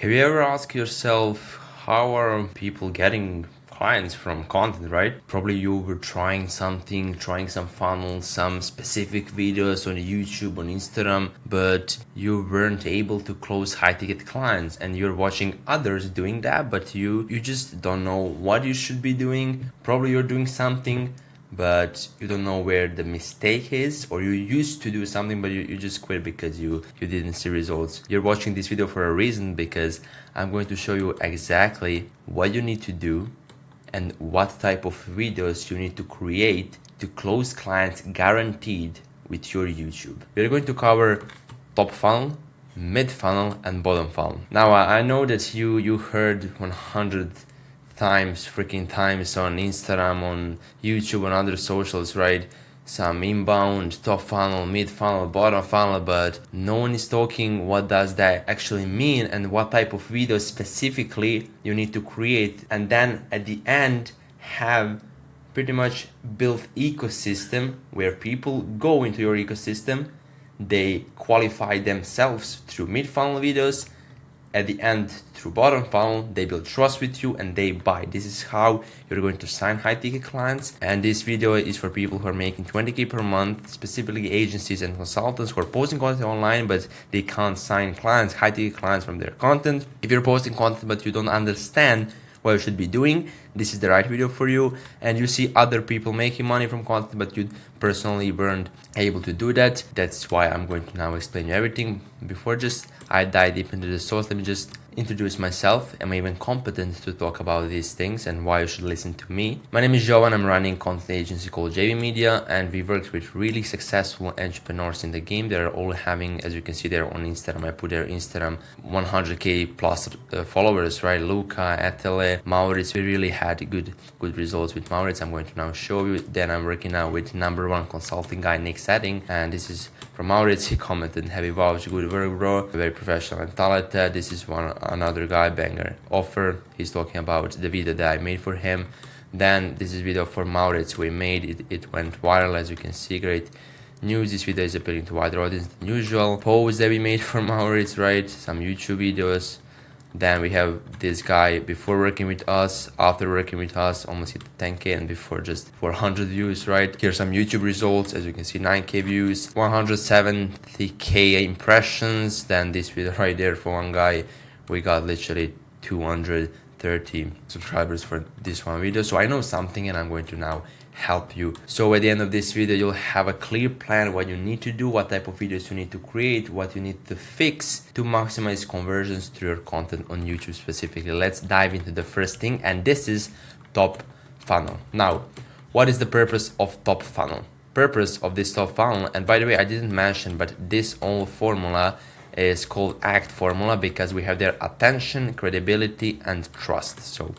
Have you ever asked yourself how are people getting clients from content, right? Probably you were trying something, trying some funnels, some specific videos on YouTube, on Instagram, but you weren't able to close high ticket clients and you're watching others doing that, but you just don't know what you should be doing. Probably you're doing something but you don't know where the mistake is, or you used to do something but you just quit because you didn't see results. You're watching this video for a reason, because I'm going to show you exactly what you need to do and what type of videos you need to create to close clients guaranteed with your YouTube. We're going to cover top funnel, mid funnel and bottom funnel. Now I know that you heard 100 freaking times on Instagram, on YouTube, on other socials, right? Some inbound, top funnel, mid funnel, bottom funnel, but no one is talking what does that actually mean and what type of video specifically you need to create, and then at the end have pretty much built ecosystem where people go into your ecosystem, they qualify themselves through mid funnel videos, at the end through bottom funnel, they build trust with you and they buy. This is how you're going to sign high ticket clients. And this video is for people who are making 20k per month, specifically agencies and consultants who are posting content online but they can't sign clients, high ticket clients from their content. If you're posting content but you don't understand what you should be doing, this is the right video for you. And you see other people making money from content but you personally weren't able to do that. That's why I'm going to now explain you everything. Before just I dive deep into the source, let me just introduce myself. Am I even competent to talk about these things and why you should listen to me? My name is Jovan. I'm running a content agency called JV Media, and we work with really successful entrepreneurs in the game. They're all having, as you can see there on Instagram, I put their Instagram 100k plus followers, right? Luca, Etele, Maurits. We really had good results with Maurits. I'm going to now show you. Then I'm working now with #1 consulting guy, Nick Setting, and this is from Maurits. He commented, heavy vouch, good work bro, very professional and talented. This is another guy, banger offer. He's talking about the video that I made for him. Then this is video for Maurits we made. It went viral, as you can see. Great news. This video is appealing to wider audience than usual. Post that we made for Maurits, right? Some YouTube videos. Then we have this guy before working with us, after working with us, almost hit 10k, and before just 400 views, right? Here's some YouTube results. As you can see, 9k views, 170k impressions. Then this video right there for one guy, we got literally 230 subscribers for this one video. So I know something and I'm going to now help you. So at the end of this video, you'll have a clear plan what you need to do, what type of videos you need to create, what you need to fix to maximize conversions through your content on YouTube specifically. Let's dive into the first thing, and this is top funnel. Now, what is the purpose of top funnel? Purpose of this top funnel, and by the way, I didn't mention, but this whole formula is called ACT formula because we have their attention, credibility, and trust. So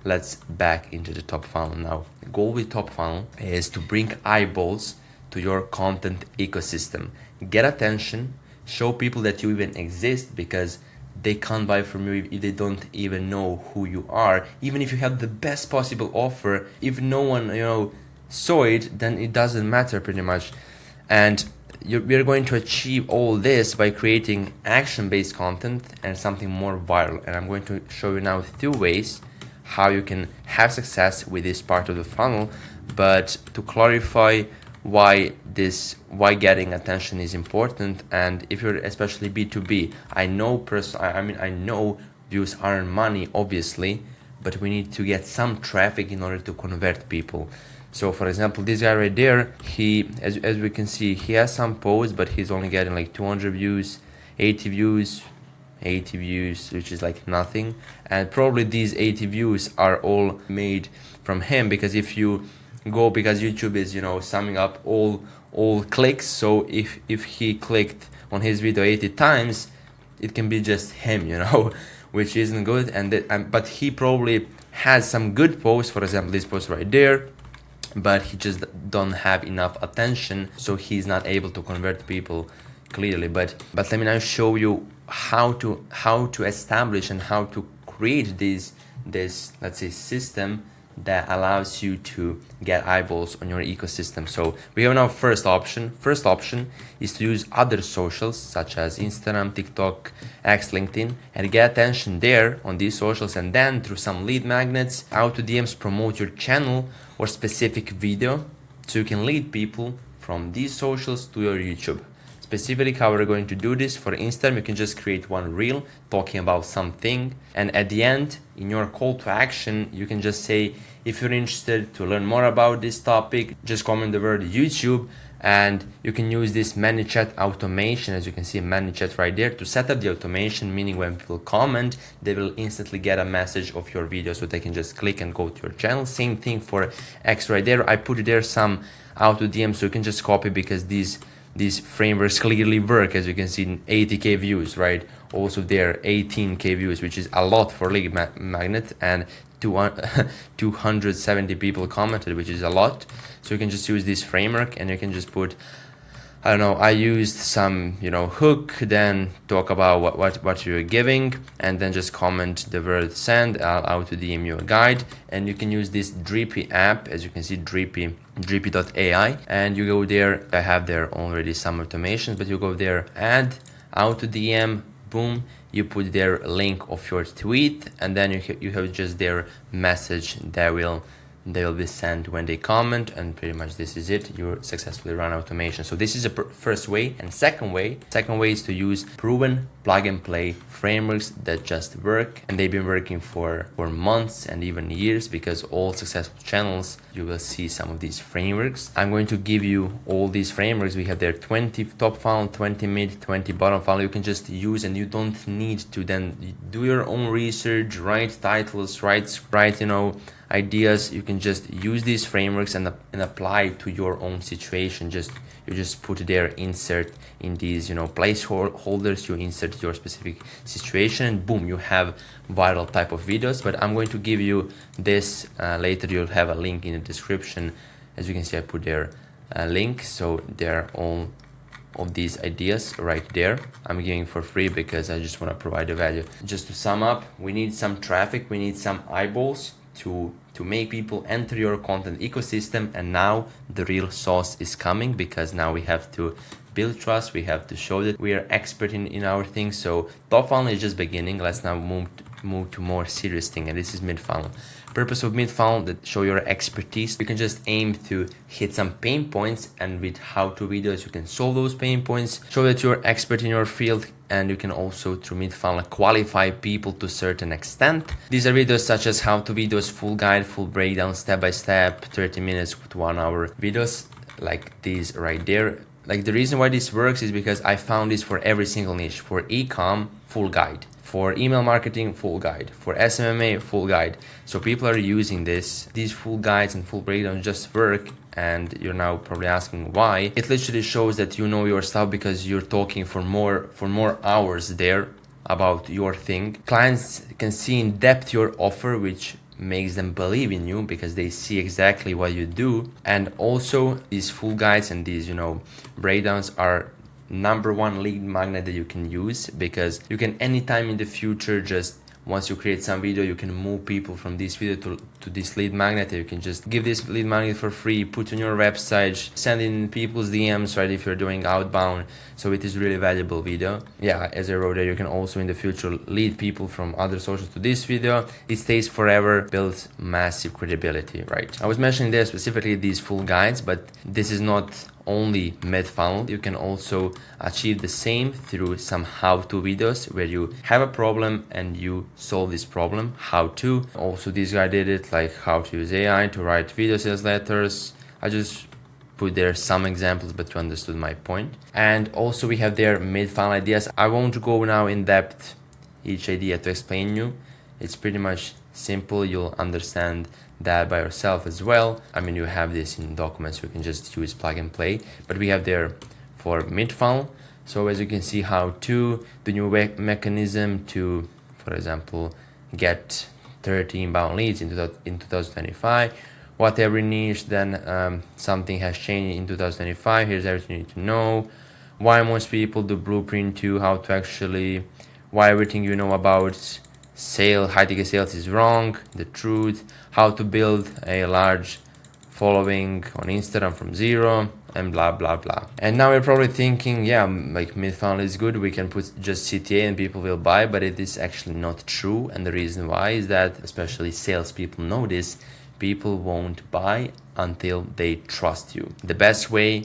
let's back into the top funnel now. The goal with top funnel is to bring eyeballs to your content ecosystem. Get attention, show people that you even exist, because they can't buy from you if they don't even know who you are. Even if you have the best possible offer, if no one saw it, then it doesn't matter pretty much. And we're going to achieve all this by creating action-based content and something more viral. And I'm going to show you now 2 ways how you can have success with this part of the funnel. But to clarify why getting attention is important, and if you're especially B2B, I know views aren't money, obviously, but we need to get some traffic in order to convert people. So for example, this guy right there, he, as we can see, he has some posts, but he's only getting like 200 views, 80 views, which is like nothing. And probably these 80 views are all made from him, because if you go, because YouTube is summing up all clicks, so if he clicked on his video 80 times, it can be just him, which isn't good. But he probably has some good posts, for example this post right there, but he just don't have enough attention, so he's not able to convert people clearly. But let me now show you how to establish and how to create this let's say system that allows you to get eyeballs on your ecosystem. So we have now first option. First option is to use other socials such as Instagram, TikTok, X, LinkedIn, and get attention there on these socials, and then through some lead magnets, auto DMs, promote your channel or specific video so you can lead people from these socials to your YouTube. Specifically how we're going to do this, for Instagram, you can just create one reel talking about something, and at the end, in your call to action, you can just say, if you're interested to learn more about this topic, just comment the word YouTube, and you can use this ManyChat automation, as you can see ManyChat right there, to set up the automation, meaning when people comment, they will instantly get a message of your video, so they can just click and go to your channel. Same thing for X right there. I put there some auto DM, so you can just copy, because these frameworks clearly work, as you can see, in 80k views, right? Also there 18k views, which is a lot for lead magnet, and 270 people commented, which is a lot. So you can just use this framework, and you can just put, I don't know, I used some, hook, then talk about what you're giving, and then just comment the word send. I'll auto DM you a guide, and you can use this Drippy app, as you can see, drippy.ai, and you go there. I have there already some automations, but you go there, add auto DM, boom, you put their link of your tweet, and then you have just their message that will be sent when they comment, and pretty much this is it. You successfully run automation. So this is the first way. And second way is to use proven plug and play frameworks that just work, and they've been working for months and even years, because all successful channels, you will see some of these frameworks. I'm going to give you all these frameworks. We have there 20 top funnel, 20 mid, 20 bottom funnel. You can just use, and you don't need to then do your own research, write titles, write ideas. You can just use these frameworks and apply to your own situation. You just put their insert in these placeholders, you insert your specific situation, and boom, you have viral type of videos. But I'm going to give you this later. You'll have a link in the description. As you can see, I put their link, so they're all of these ideas right there. I'm giving for free because I just want to provide the value. Just to sum up, we need some traffic, we need some eyeballs to make people enter your content ecosystem, and now the real sauce is coming, because now we have to build trust, we have to show that we are expert in our thing. So top funnel is just beginning. Let's now move to more serious thing, and this is mid funnel. Purpose of mid funnel, that show your expertise. You can just aim to hit some pain points, and with how-to videos you can solve those pain points, show that you're expert in your field, and you can also through mid funnel qualify people to a certain extent. These are videos such as how-to videos, full guide, full breakdown, step by step, 30 minutes to 1 hour videos like these right there. Like, the reason why this works is because I found this for every single niche. For e-com, full guide. For email marketing, full guide. For SMMA, full guide. So people are using these full guides and full breakdowns just work. And you're now probably asking why. It literally shows that you know your stuff, because you're talking for more hours there about your thing. Clients can see in depth your offer, which makes them believe in you, because they see exactly what you do. And also these full guides and these breakdowns are number one lead magnet that you can use, because you can anytime in the future, just once you create some video, you can move people from this video to this lead magnet. You can just give this lead magnet for free, put on your website, send in people's DMs, right, if you're doing outbound. So it is really valuable video. Yeah, as I wrote there, you can also in the future lead people from other socials to this video. It stays forever, builds massive credibility, right? I was mentioning there specifically these full guides, but this is not only mid funnel. You can also achieve the same through some how-to videos, where you have a problem and you solve this problem. How to. Also this guy did it, like how to use AI to write video sales letters. I just put there some examples, but you understood my point. And also we have there mid funnel ideas. I won't go now in depth each idea to explain you. It's pretty much simple. You'll understand that by yourself as well. I mean, you have this in documents, you can just use plug and play, but we have there for mid funnel. So as you can see, how to the new mechanism to, for example, get 30 inbound leads in 2025. Whatever niche, then something has changed in 2025. Here's everything you need to know. Why most people do blueprint to, how to actually, why everything you know about high ticket sales is wrong, the truth, how to build a large following on Instagram from zero, and blah blah blah. And now you're probably thinking, yeah, like mid-funnel is good, we can put just CTA and people will buy, but it is actually not true. And the reason why is that, especially salespeople know this, people won't buy until they trust you. The best way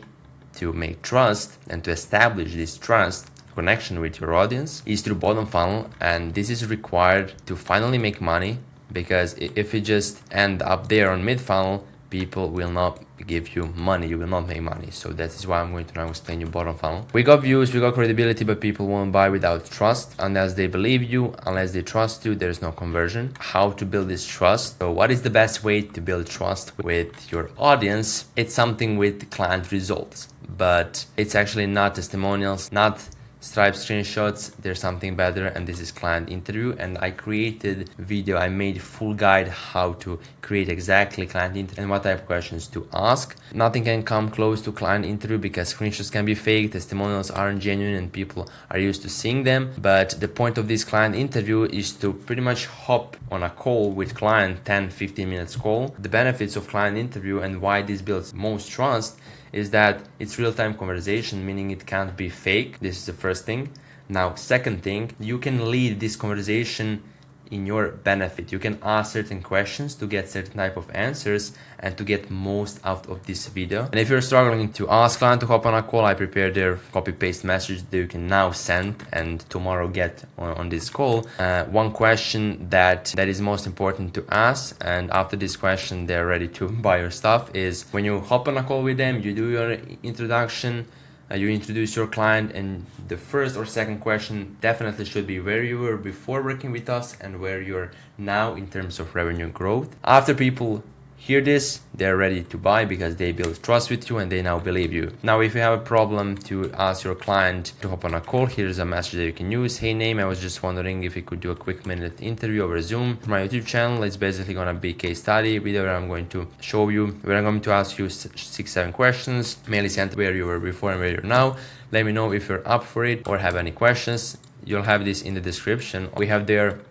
to make trust and to establish this trust connection with your audience is through bottom funnel, and this is required to finally make money, because if you just end up there on mid funnel, people will not give you money, you will not make money. So that is why I'm going to now explain you bottom funnel. We got views, we got credibility, but people won't buy without trust. Unless they believe you, unless they trust you, there's no conversion. How to build this trust? So what is the best way to build trust with your audience? It's something with client results, but it's actually not testimonials, not Stripe screenshots. There's something better, and this is client interview. And I created video, I made full guide how to create exactly client interview and what type of questions to ask. Nothing can come close to client interview because screenshots can be fake, testimonials aren't genuine, and people are used to seeing them. But the point of this client interview is to pretty much hop on a call with client, 10-15 minutes call. The benefits of client interview and why this builds most trust is that it's real-time conversation, meaning it can't be fake. This is the first thing. Now, second thing, you can lead this conversation in your benefit. You can ask certain questions to get certain type of answers and to get most out of this video. And if you're struggling to ask client to hop on a call, I prepared their copy-paste message that you can now send and tomorrow get on this call. One question that is most important to ask, and after this question they're ready to buy your stuff, is when you hop on a call with them, you do your introduction, you introduce your client, and the first or second question definitely should be where you were before working with us and where you're now in terms of revenue growth. After people hear this, they're ready to buy because they build trust with you and they now believe you. Now, if you have a problem to ask your client to hop on a call, here's a message that you can use. Hey name, I was just wondering if you could do a quick minute interview over Zoom for my YouTube channel. It's basically gonna be a case study video where I'm going to show you, where I'm going to ask you 6-7 questions, mainly centered where you were before and where you're now. Let me know if you're up for it or have any questions. You'll have this in the description. We have there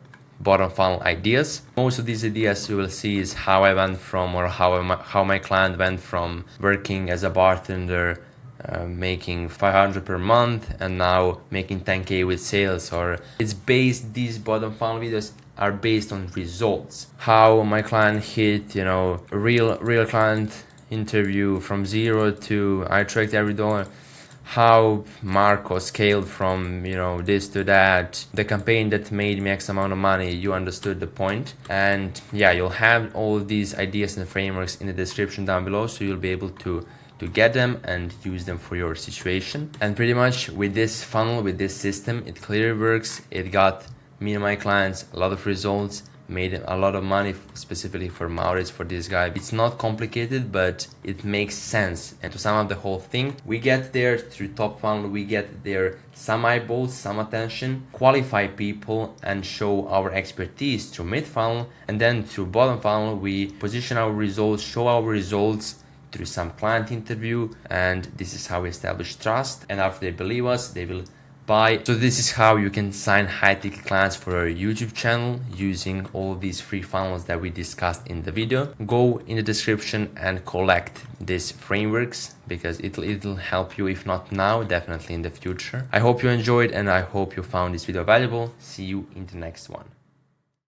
bottom funnel ideas. Most of these ideas you will see is how I went from, or how my client went from working as a bartender, making 500 per month and now making 10k with sales. Or it's based, these bottom funnel videos are based on results. How my client hit, you know, real client interview from zero to I tracked every dollar. How Marco scaled from, you know, this to that, the campaign that made me X amount of money. You understood the point. And yeah, you'll have all of these ideas and frameworks in the description down below, so you'll be able to get them and use them for your situation. And pretty much with this funnel, with this system, it clearly works. It got me and my clients a lot of results, made a lot of money, specifically for Maurits, for this guy. It's not complicated, but it makes sense. And to sum up the whole thing, we get there through top funnel, we get there some eyeballs, some attention, qualify people and show our expertise through mid funnel, and then through bottom funnel we position our results, show our results through some client interview, and this is how we establish trust. And after they believe us, they will buy. So this is how you can sign high ticket clients for a YouTube channel using all these free funnels that we discussed in the video. Go in the description and collect these frameworks because it'll help you, if not now, definitely in the future. I hope you enjoyed and I hope you found this video valuable. See you in the next one.